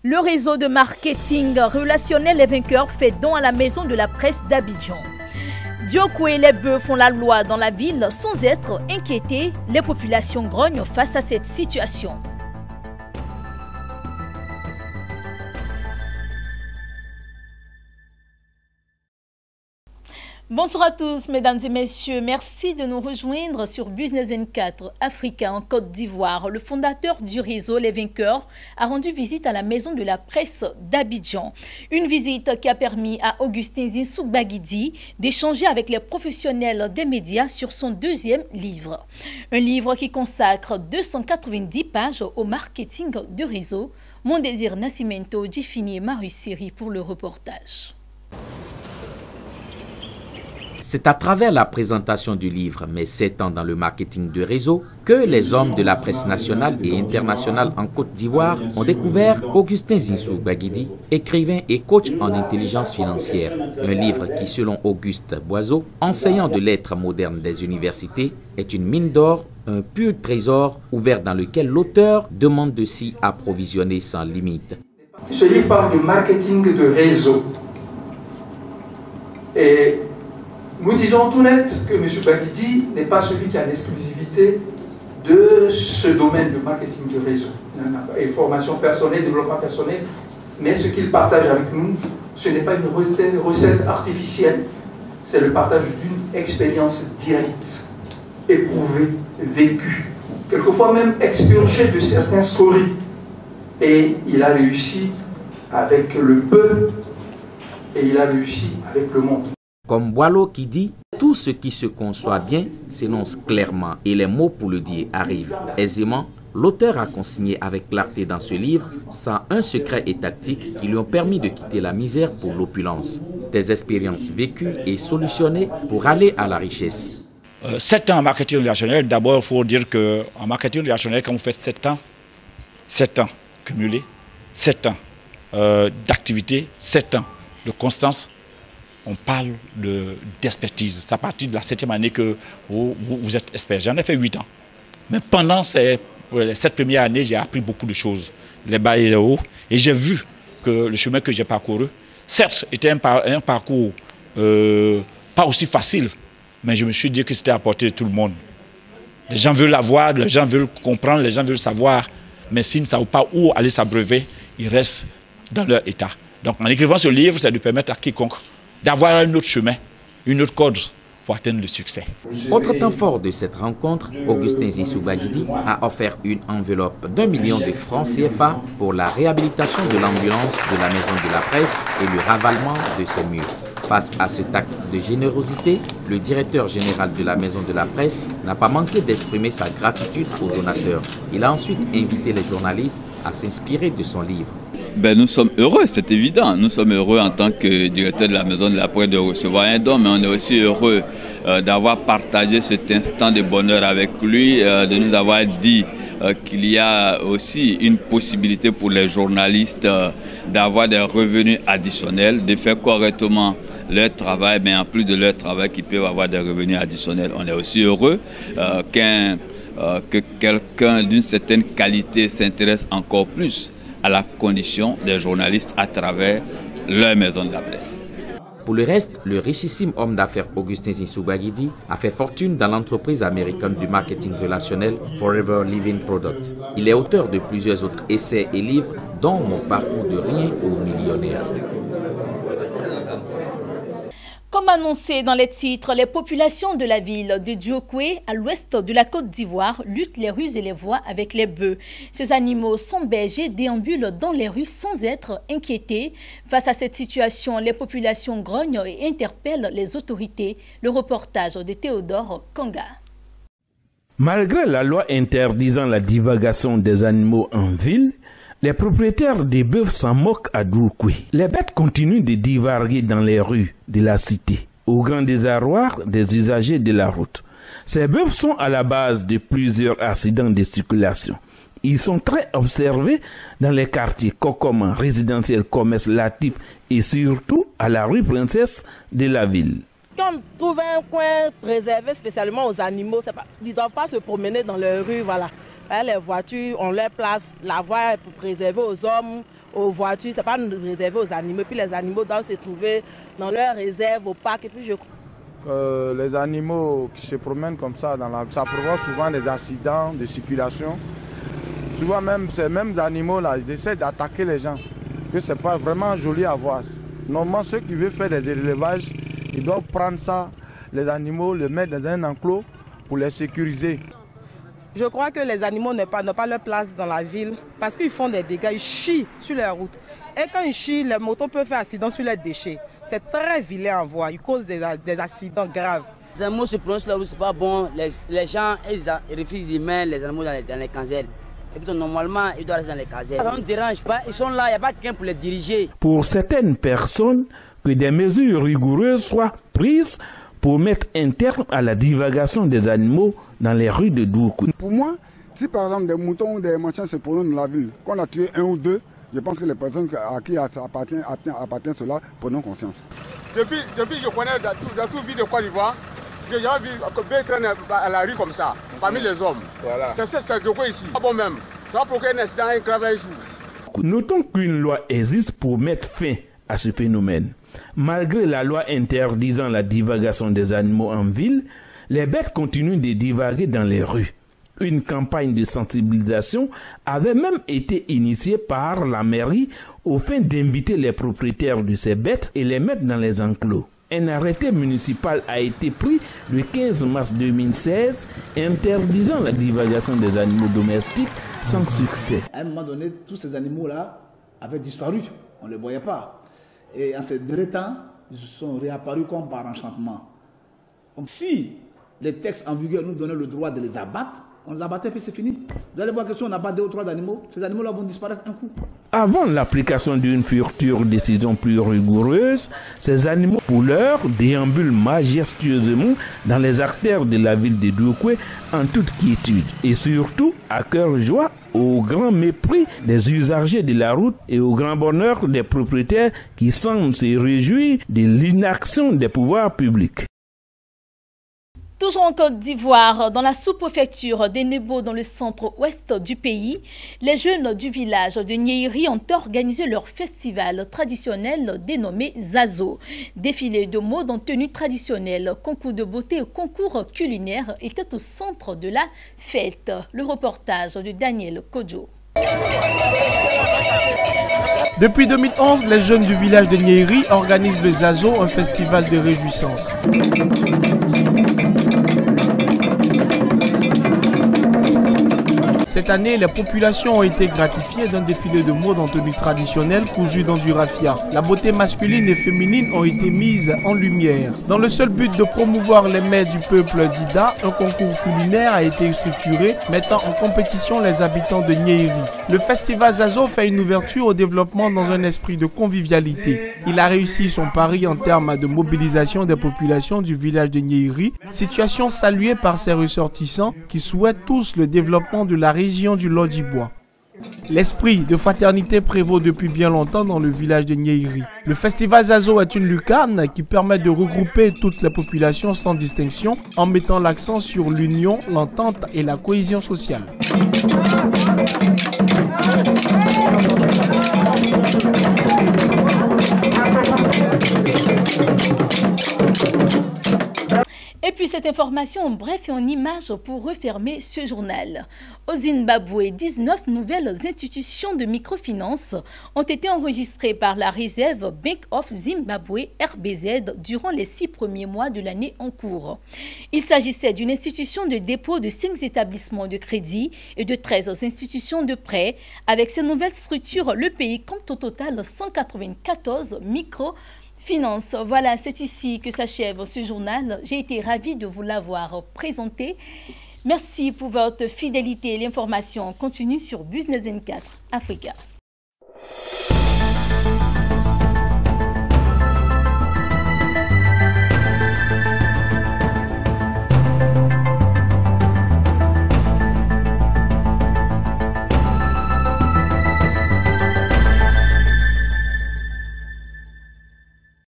Le réseau de marketing relationnel Les Vainqueurs fait don à la maison de la presse d'Abidjan. Diokwe et les bœufs font la loi dans la ville sans être inquiétés. Les populations grognent face à cette situation. Bonsoir à tous, mesdames et messieurs. Merci de nous rejoindre sur Business N4 Africa en Côte d'Ivoire. Le fondateur du réseau Les Vainqueurs a rendu visite à la maison de la presse d'Abidjan. Une visite qui a permis à Augustin Zinsou Baguidi d'échanger avec les professionnels des médias sur son deuxième livre. Un livre qui consacre 290 pages au marketing de réseau. Mon désir Nascimento, Djifini et Marie-Siri pour le reportage. C'est à travers la présentation du livre « Mes 7 ans dans le marketing de réseau » que les hommes de la presse nationale et internationale en Côte d'Ivoire ont découvert Augustin Zinsou Baguidi, écrivain et coach en intelligence financière. Un livre qui, selon Auguste Boiseau, enseignant de lettres modernes des universités, est une mine d'or, un pur trésor ouvert dans lequel l'auteur demande de s'y approvisionner sans limite. Ce livre parle du marketing de réseau. Et nous disons tout net que M. Baguidi n'est pas celui qui a l'exclusivité de ce domaine de marketing de réseau. Et formation personnelle, développement personnel, mais ce qu'il partage avec nous, ce n'est pas une recette artificielle, c'est le partage d'une expérience directe, éprouvée, vécue, quelquefois même expurgée de certains scories. Et il a réussi avec le peu, et il a réussi avec le monde. Comme Boileau qui dit, tout ce qui se conçoit bien s'énonce clairement et les mots pour le dire arrivent aisément. L'auteur a consigné avec clarté dans ce livre 101 secrets et tactiques qui lui ont permis de quitter la misère pour l'opulence. Des expériences vécues et solutionnées pour aller à la richesse. 7 ans en marketing relationnel, d'abord il faut dire qu'en marketing relationnel, quand vous faites 7 ans cumulés, 7 ans d'activité, 7 ans de constance, on parle d'expertise. C'est à partir de la 7e année que vous êtes expert. J'en ai fait 8 ans. Mais pendant ces 7 premières années, j'ai appris beaucoup de choses. Les bas et les hauts. Et j'ai vu que le chemin que j'ai parcouru, certes, était un parcours pas aussi facile, mais je me suis dit que c'était à la portée de tout le monde. Les gens veulent l'avoir, les gens veulent comprendre, les gens veulent savoir. Mais s'ils ne savent pas où aller s'abreuver, ils restent dans leur état. Donc en écrivant ce livre, ça lui permet à quiconque d'avoir un autre chemin, une autre corde pour atteindre le succès. Autre temps fort de cette rencontre, Augustin Zinsou Baguidi a offert une enveloppe d'1 million de francs CFA pour la réhabilitation de l'ambulance de la maison de la presse et le ravalement de ses murs. Face à cet acte de générosité, le directeur général de la maison de la presse n'a pas manqué d'exprimer sa gratitude aux donateurs. Il a ensuite invité les journalistes à s'inspirer de son livre. Nous sommes heureux, c'est évident. Nous sommes heureux en tant que directeur de la maison de la presse de recevoir un don, mais on est aussi heureux d'avoir partagé cet instant de bonheur avec lui, de nous avoir dit qu'il y a aussi une possibilité pour les journalistes d'avoir des revenus additionnels, de faire correctement leur travail, mais en plus de leur travail, qu'ils peuvent avoir des revenus additionnels. On est aussi heureux que quelqu'un d'une certaine qualité s'intéresse encore plus à la condition des journalistes à travers leur maison de la presse. Pour le reste, le richissime homme d'affaires Augustin Zinsou Baguidi a fait fortune dans l'entreprise américaine du marketing relationnel Forever Living Products. Il est auteur de plusieurs autres essais et livres, dont Mon parcours de rien au millionnaire. Comme annoncé dans les titres, les populations de la ville de Diokwe, à l'ouest de la Côte d'Ivoire, luttent les rues et les voies avec les bœufs. Ces animaux sont bergers, déambulent dans les rues sans être inquiétés. Face à cette situation, les populations grognent et interpellent les autorités. Le reportage de Théodore Kanga. Malgré la loi interdisant la divagation des animaux en ville, les propriétaires des bœufs s'en moquent à Diokwe. Les bêtes continuent de divaguer dans les rues de la cité, au grand désarroi des usagers de la route. Ces bœufs sont à la base de plusieurs accidents de circulation. Ils sont très observés dans les quartiers Kokoma, résidentiels, commerce Latif et surtout à la rue Princesse de la ville. Quand on trouve un coin réservé spécialement aux animaux, ils ne doivent pas se promener dans les rues. Voilà. Les voitures, on leur place, la voie est pour préserver aux hommes, aux voitures, ce n'est pas réservé aux animaux. Puis les animaux doivent se trouver dans leur réserve, au parc. Et puis les animaux qui se promènent comme ça, ça provoque souvent des accidents de circulation. Souvent même, ces mêmes animaux-là, ils essaient d'attaquer les gens. Que ce n'est pas vraiment joli à voir. Normalement, ceux qui veulent faire des élevages, ils doivent prendre ça, les animaux, les mettre dans un enclos pour les sécuriser. Je crois que les animaux n'ont pas leur place dans la ville parce qu'ils font des dégâts, ils chient sur les routes. Et quand ils chient, les motos peuvent faire accident sur les déchets. C'est très vilain à voir, ils causent des accidents graves. Les animaux se prononcent là où c'est pas bon, les gens ils refusent de mettre les animaux dans les casernes. Et puis normalement, ils doivent rester dans les casernes. Ça ne dérange pas, ils sont là, il n'y a pas quelqu'un pour les diriger. Pour certaines personnes, que des mesures rigoureuses soient prises pour mettre un terme à la divagation des animaux dans les rues de Doukou. Pour moi, si par exemple des moutons ou des machins se promènent dans la ville, qu'on a tué un ou deux, je pense que les personnes à qui appartient cela prennent conscience. Depuis je connais dans toute ville de Côte d'Ivoire, j'ai jamais vu bien traîner à la rue comme ça, parmi les hommes. Voilà. C'est de quoi ici. Pas bon même. Ça va provoquer un accident, un grave un jour. Notons qu'une loi existe pour mettre fin à ce phénomène. Malgré la loi interdisant la divagation des animaux en ville, les bêtes continuent de divaguer dans les rues. Une campagne de sensibilisation avait même été initiée par la mairie au fin d'inviter les propriétaires de ces bêtes et les mettre dans les enclos. Un arrêté municipal a été pris le 15 mars 2016 interdisant la divagation des animaux domestiques sans succès. À un moment donné, tous ces animaux-là avaient disparu. On ne les voyait pas. Et en ces derniers temps, ils sont réapparus comme par enchantement. Donc si les textes en vigueur nous donnaient le droit de les abattre, on les abattait puis c'est fini. Vous allez voir que si on abat 2 ou 3 animaux, ces animaux-là vont disparaître un coup. Avant l'application d'une future décision plus rigoureuse, ces animaux pour l'heure déambulent majestueusement dans les artères de la ville de Doukou en toute quiétude et surtout à cœur joie au grand mépris des usagers de la route et au grand bonheur des propriétaires qui semblent se réjouir de l'inaction des pouvoirs publics. Toujours en Côte d'Ivoire, dans la sous-préfecture d'Enebo, dans le centre-ouest du pays, les jeunes du village de Nyeri ont organisé leur festival traditionnel dénommé Zazo. Défilé de mode en tenue traditionnelle, concours de beauté et concours culinaire étaient au centre de la fête. Le reportage de Daniel Kodjo. Depuis 2011, les jeunes du village de Nyeri organisent le Zazo, un festival de réjouissance. Cette année, les populations ont été gratifiées d'un défilé de mode en tenue traditionnelle cousu dans du raffia. La beauté masculine et féminine ont été mises en lumière. Dans le seul but de promouvoir les mets du peuple d'Ida, un concours culinaire a été structuré, mettant en compétition les habitants de Nyeri. Le festival Zazo fait une ouverture au développement dans un esprit de convivialité. Il a réussi son pari en termes de mobilisation des populations du village de Nyeri, situation saluée par ses ressortissants qui souhaitent tous le développement de la région du Lodjibois. L'esprit de fraternité prévaut depuis bien longtemps dans le village de Nyeri. Le festival Zazo est une lucarne qui permet de regrouper toutes les populations sans distinction en mettant l'accent sur l'union, l'entente et la cohésion sociale. Et puis cette information en bref et en images pour refermer ce journal. Au Zimbabwe, 19 nouvelles institutions de microfinance ont été enregistrées par la réserve Bank of Zimbabwe RBZ durant les 6 premiers mois de l'année en cours. Il s'agissait d'une institution de dépôt de 5 établissements de crédit et de 13 institutions de prêt. Avec ces nouvelles structures, le pays compte au total 194 microfinances. Voilà, c'est ici que s'achève ce journal. J'ai été ravie de vous l'avoir présenté. Merci pour votre fidélité. L'information continue sur Business N4 Africa.